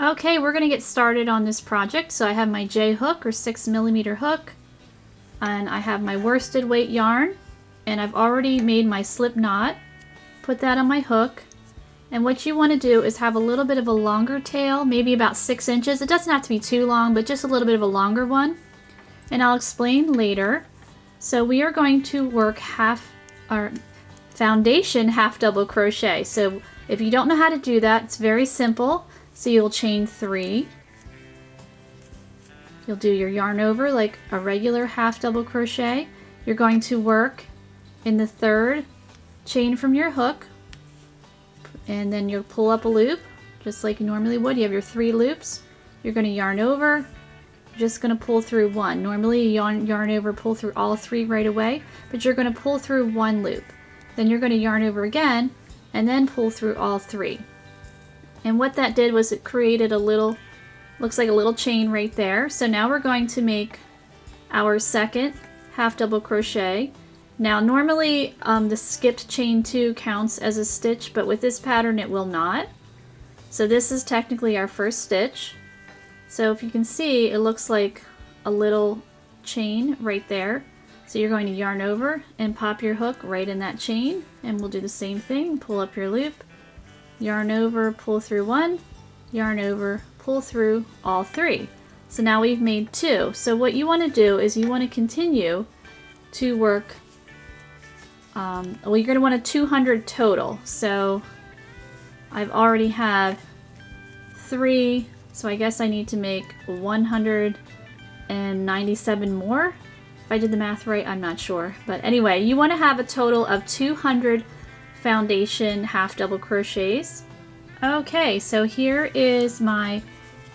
Okay, we're going to get started on this project. So I have my J hook or 6mm hook, and I have my worsted weight yarn, and I've already made my slip knot. Put that on my hook, and what you want to do is have a little bit of a longer tail, maybe about 6 inches. It doesn't have to be too long, but just a little bit of a longer one, and I'll explain later. So we are going to work foundation half double crochet. So if you don't know how to do that, it's very simple. So you'll chain 3. You'll do your yarn over like a regular half double crochet. You're going to work in the 3rd chain from your hook, and then you'll pull up a loop just like you normally would. You have your 3 loops. You're going to yarn over. You're just going to pull through 1. Normally you yarn over, pull through all 3 right away, but you're going to pull through 1 loop. Then you're going to yarn over again and then pull through all 3. And what that did was it created a little, looks like a little chain right there. So now we're going to make our 2nd half double crochet. Now normally the skipped chain 2 counts as a stitch, but with this pattern it will not. So this is technically our 1st stitch. So if you can see, it looks like a little chain right there. So you're going to yarn over and pop your hook right in that chain, and we'll do the same thing. Pull up your loop, yarn over, pull through 1, yarn over, pull through all 3. So now we've made 2. So what you want to do is you want to continue to work, well, you're going to want a 200 total. So I've already have 3, so I guess I need to make 197 more. If I did the math right, I'm not sure. But anyway, you want to have a total of 200 foundation half double crochets. Okay, so here is my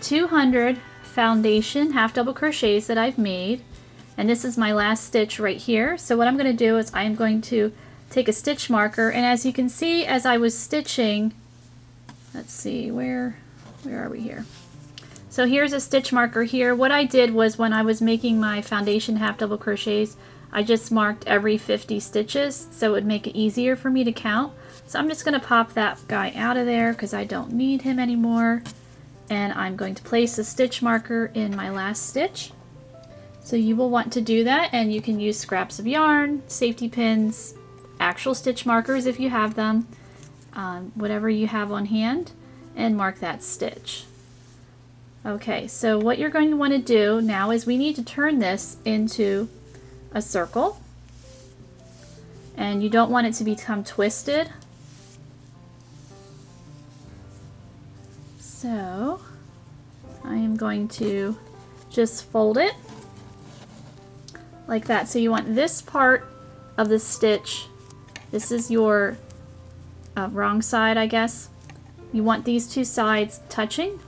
200 foundation half double crochets that I've made, and this is my last stitch right here. So what I'm going to do is I'm going to take a stitch marker, and as you can see, as I was stitching, let's see, where are we here? So here's a stitch marker here. What I did was when I was making my foundation half double crochets, I just marked every 50 stitches so it would make it easier for me to count. So I'm just going to pop that guy out of there because I don't need him anymore. And I'm going to place a stitch marker in my last stitch. So you will want to do that, and you can use scraps of yarn, safety pins, actual stitch markers if you have them, whatever you have on hand, and mark that stitch. Okay, so what you're going to want to do now is we need to turn this into a circle, and you don't want it to become twisted. So I am going to just fold it like that. So you want this part of the stitch, this is your wrong side, I guess. You want these 2 sides touching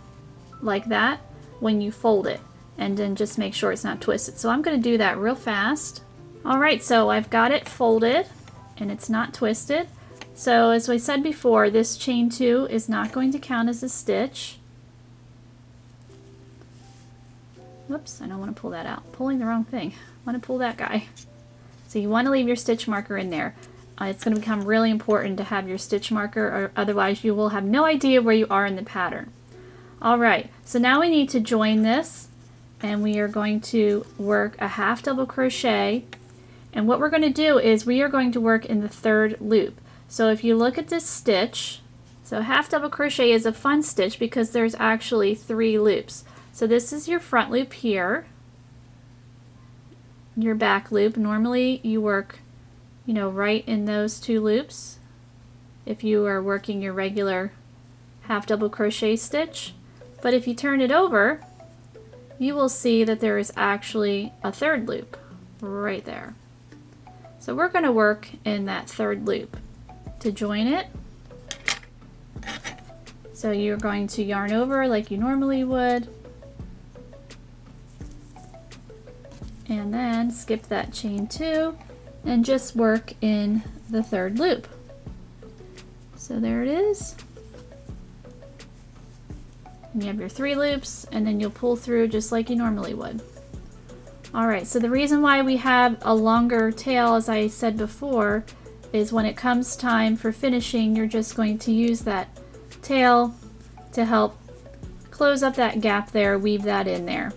like that when you fold it, and then just make sure it's not twisted. So I'm going to do that real fast. Alright, so I've got it folded and it's not twisted. So as I said before, this chain 2 is not going to count as a stitch. Whoops, I don't want to pull that out. Pulling the wrong thing. I want to pull that guy. So you want to leave your stitch marker in there. It's going to become really important to have your stitch marker, or otherwise you will have no idea where you are in the pattern. Alright, so now we need to join this, and we are going to work a half double crochet, and what we're going to do is we are going to work in the 3rd loop. So if you look at this stitch, so half double crochet is a fun stitch because there's actually 3 loops. So this is your front loop here, your back loop. Normally you work, you know, right in those 2 loops if you are working your regular half double crochet stitch. But if you turn it over, you will see that there is actually a 3rd loop right there. So we're going to work in that 3rd loop to join it. So you're going to yarn over like you normally would, and then skip that chain 2 and just work in the 3rd loop. So there it is. And you have your 3 loops, and then you'll pull through just like you normally would. Alright, so the reason why we have a longer tail, as I said before, is when it comes time for finishing, you're just going to use that tail to help close up that gap there, weave that in there.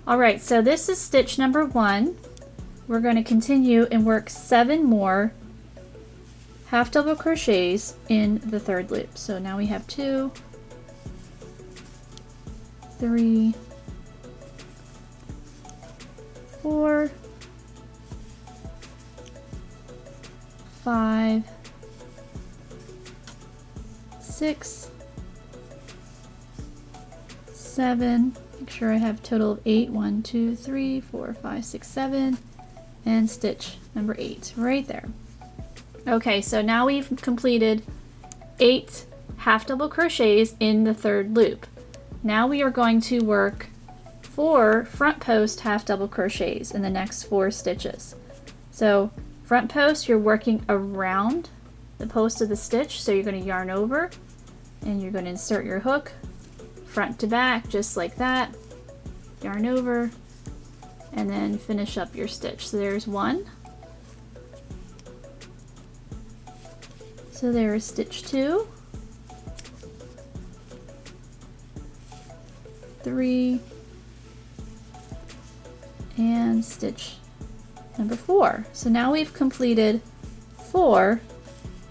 Alright, so this is stitch number 1. We're going to continue and work 7 more half double crochets in the third loop. So now we have 2, 3, 4, 5, 6, 7, make sure I have a total of 8, 1, 2, 3, 4, 5, 6, 7, and stitch number 8 right there. Okay, so now we've completed 8 half double crochets in the third loop. Now we are going to work 4 front post half double crochets in the next 4 stitches. So front post, you're working around the post of the stitch, so you're going to yarn over and you're going to insert your hook front to back just like that, yarn over, and then finish up your stitch. So there's 1. So there is stitch 2, 3, and stitch number 4. So now we've completed 4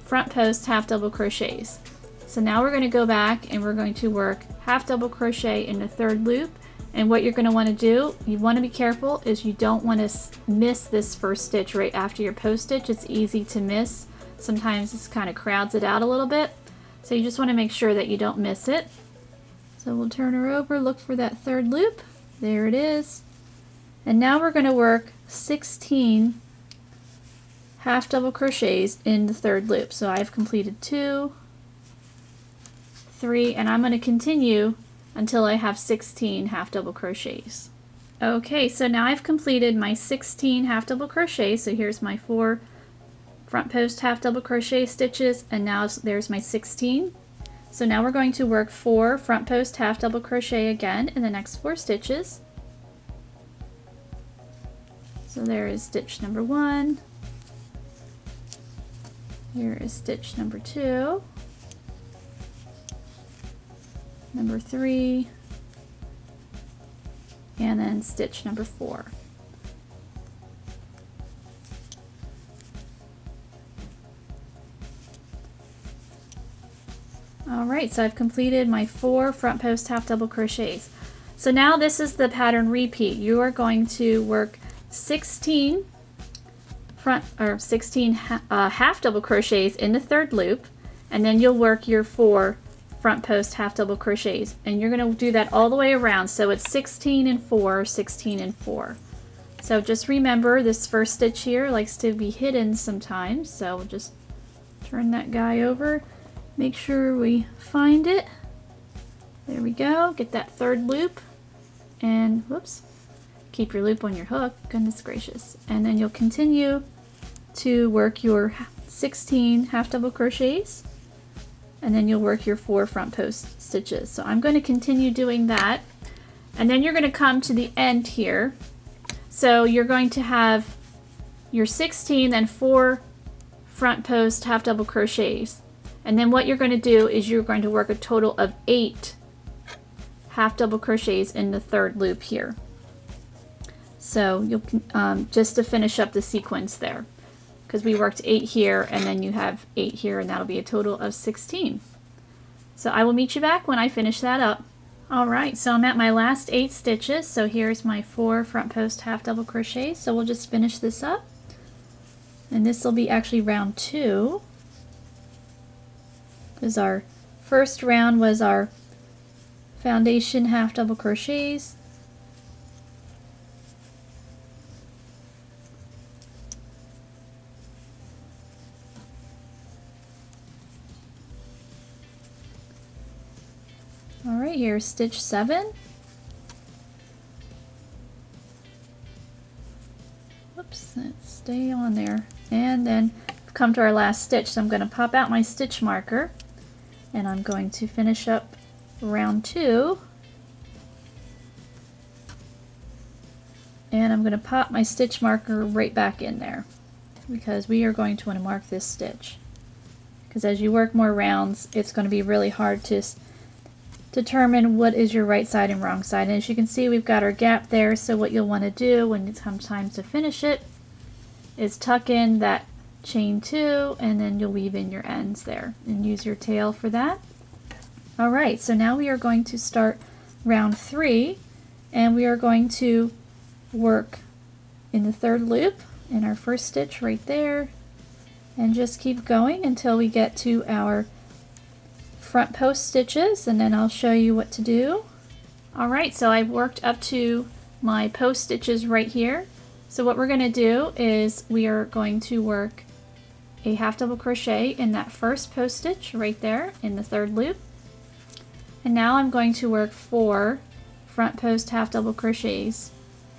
front post half double crochets. So now we're going to go back and we're going to work half double crochet in the third loop. And what you're going to want to do, you want to be careful, is you don't want to miss this first stitch right after your post stitch. It's easy to miss. Sometimes this kind of crowds it out a little bit. So you just want to make sure that you don't miss it. So we'll turn her over, look for that third loop. There it is. And now we're going to work 16 half double crochets in the third loop. So I've completed 2, 3, and I'm going to continue until I have 16 half double crochets. Okay, so now I've completed my 16 half double crochets. So here's my 4 front post half double crochet stitches, and now there's my 16. So now we're going to work 4 front post half double crochet again in the next 4 stitches. So there is stitch number 1. Here is stitch number 2, number 3, and then stitch number 4. Alright, so I've completed my 4 front post half double crochets. So now this is the pattern repeat. You are going to work 16 half double crochets in the third loop, and then you'll work your 4 front post half double crochets, and you're going to do that all the way around. So it's 16 and 4, 16 and 4. So just remember, this first stitch here likes to be hidden sometimes, so we'll just turn that guy over. Make sure we find it. There we go. Get that third loop, and whoops, keep your loop on your hook. Goodness gracious. And then you'll continue to work your 16 half double crochets, and then you'll work your 4 front post stitches. So I'm going to continue doing that, and then you're going to come to the end here. So you're going to have your 16, then 4 front post half double crochets. And then what you're going to do is you're going to work a total of 8 half double crochets in the third loop here. So you'll just to finish up the sequence there, because we worked 8 here and then you have 8 here, and that'll be a total of 16. So I will meet you back when I finish that up. Alright, so I'm at my last 8 stitches. So here's my 4 front post half double crochets. So we'll just finish this up, and this will be actually round 2. Because our first round was our foundation half double crochets. Alright, here's stitch 7. Whoops, let's stay on there. And then come to our last stitch. So I'm going to pop out my stitch marker, and I'm going to finish up round 2, and I'm going to pop my stitch marker right back in there, because we are going to want to mark this stitch, because as you work more rounds it's going to be really hard to determine what is your right side and wrong side. And as you can see, we've got our gap there, so what you'll want to do when it comes time to finish it is tuck in that chain 2, and then you'll weave in your ends there and use your tail for that. Alright, so now we are going to start round 3, and we are going to work in the 3rd loop in our first stitch right there, and just keep going until we get to our front post stitches, and then I'll show you what to do. Alright, so I've worked up to my post stitches right here. So what we're going to do is we are going to work a half double crochet in that first post stitch right there in the 3rd loop. And now I'm going to work 4 front post half double crochets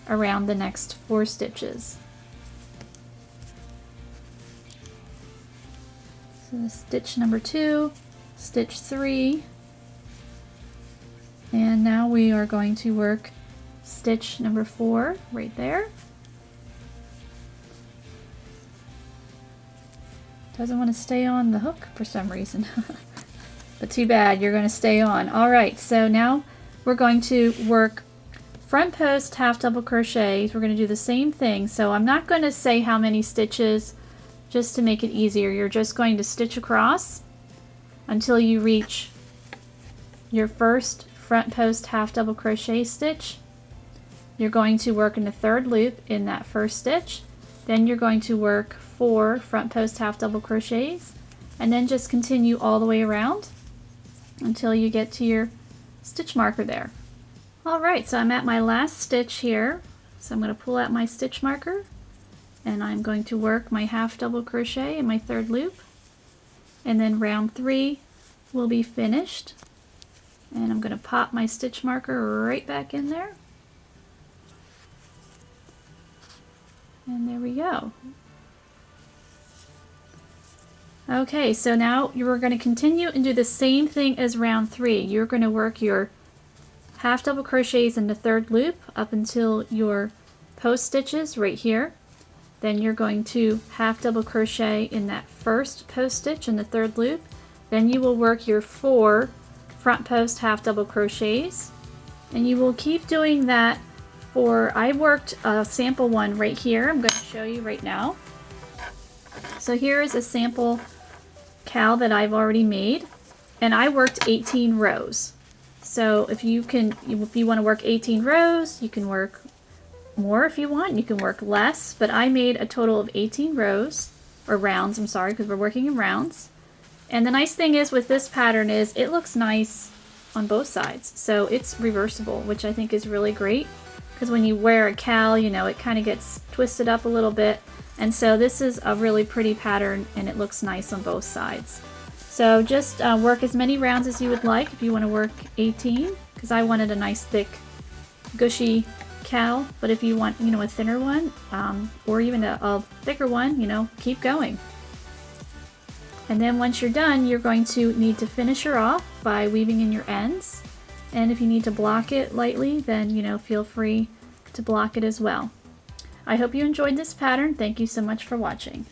around the next 4 stitches. So stitch number 2, stitch 3, and now we are going to work stitch number 4 right there. Doesn't want to stay on the hook for some reason. But too bad, you're going to stay on. Alright, so now we're going to work front post half double crochets. We're going to do the same thing. So I'm not going to say how many stitches just to make it easier. You're just going to stitch across until you reach your first front post half double crochet stitch. You're going to work in the 3rd loop in that first stitch. Then you're going to work 4 front post half double crochets, and then just continue all the way around until you get to your stitch marker there. Alright, so I'm at my last stitch here, so I'm going to pull out my stitch marker, and I'm going to work my half double crochet in my 3rd loop, and then round 3 will be finished, and I'm going to pop my stitch marker right back in there, and there we go. Okay, so now you're going to continue and do the same thing as round 3. You're going to work your half double crochets in the 3rd loop up until your post stitches right here. Then you're going to half double crochet in that first post stitch in the 3rd loop. Then you will work your 4 front post half double crochets, and you will keep doing that for, I worked a sample one right here. I'm going to show you right now. So here is a sample cowl that I've already made, and I worked 18 rows. So if you want to work 18 rows, you can work more if you want. You can work less, but I made a total of 18 rows, or rounds, I'm sorry, because we're working in rounds. And the nice thing is with this pattern is it looks nice on both sides. So it's reversible, which I think is really great, because when you wear a cowl, you know, it kind of gets twisted up a little bit. And so this is a really pretty pattern, and it looks nice on both sides. So just work as many rounds as you would like if you want to work 18, because I wanted a nice thick gushy cowl, but if you want, you know, a thinner one or even a thicker one, you know, keep going. And then once you're done, you're going to need to finish her off by weaving in your ends, and if you need to block it lightly, then, you know, feel free to block it as well. I hope you enjoyed this pattern. Thank you so much for watching.